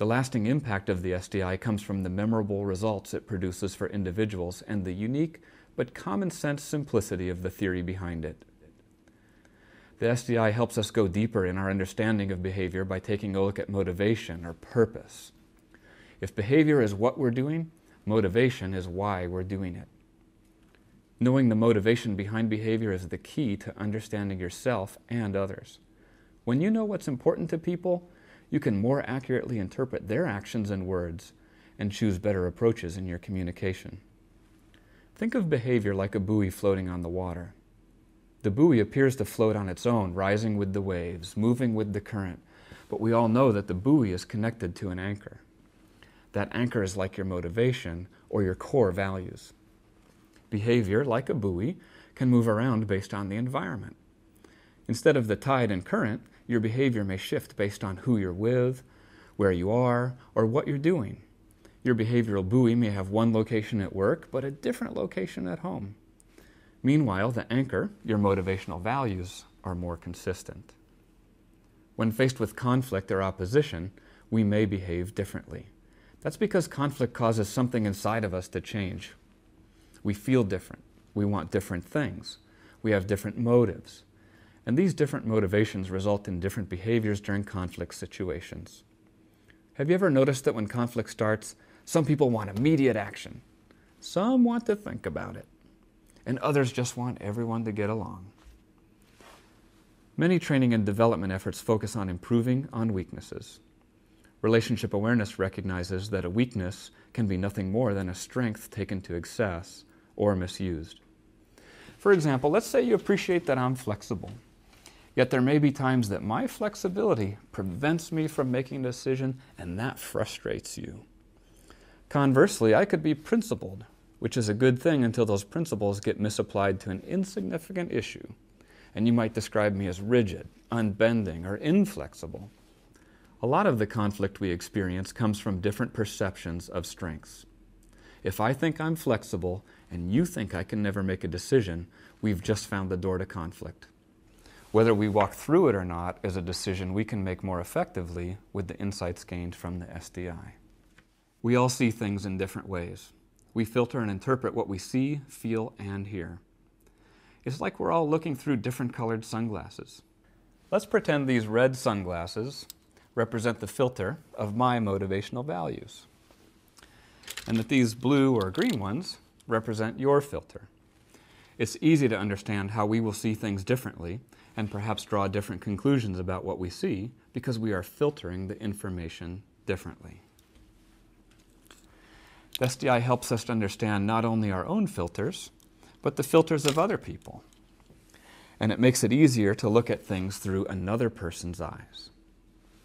The lasting impact of the SDI comes from the memorable results it produces for individuals and the unique but common sense simplicity of the theory behind it. The SDI helps us go deeper in our understanding of behavior by taking a look at motivation or purpose. If behavior is what we're doing, motivation is why we're doing it. Knowing the motivation behind behavior is the key to understanding yourself and others. When you know what's important to people, you can more accurately interpret their actions and words and choose better approaches in your communication. Think of behavior like a buoy floating on the water. The buoy appears to float on its own, rising with the waves, moving with the current, but we all know that the buoy is connected to an anchor. That anchor is like your motivation or your core values. Behavior, like a buoy, can move around based on the environment. Instead of the tide and current, your behavior may shift based on who you're with, where you are, or what you're doing. Your behavioral buoy may have one location at work, but a different location at home. Meanwhile, the anchor, your motivational values, are more consistent. When faced with conflict or opposition, we may behave differently. That's because conflict causes something inside of us to change. We feel different. We want different things. We have different motives. And these different motivations result in different behaviors during conflict situations. Have you ever noticed that when conflict starts, some people want immediate action? Some want to think about it. And others just want everyone to get along. Many training and development efforts focus on improving on weaknesses. Relationship awareness recognizes that a weakness can be nothing more than a strength taken to excess or misused. For example, let's say you appreciate that I'm flexible, yet there may be times that my flexibility prevents me from making a decision, and that frustrates you. Conversely, I could be principled, which is a good thing until those principles get misapplied to an insignificant issue, and you might describe me as rigid, unbending, or inflexible. A lot of the conflict we experience comes from different perceptions of strengths. If I think I'm flexible and you think I can never make a decision, we've just found the door to conflict. Whether we walk through it or not is a decision we can make more effectively with the insights gained from the SDI. We all see things in different ways. We filter and interpret what we see, feel, and hear. It's like we're all looking through different colored sunglasses. Let's pretend these red sunglasses represent the filter of my motivational values, and that these blue or green ones represent your filter. It's easy to understand how we will see things differently and perhaps draw different conclusions about what we see because we are filtering the information differently. The SDI helps us to understand not only our own filters, but the filters of other people. And it makes it easier to look at things through another person's eyes.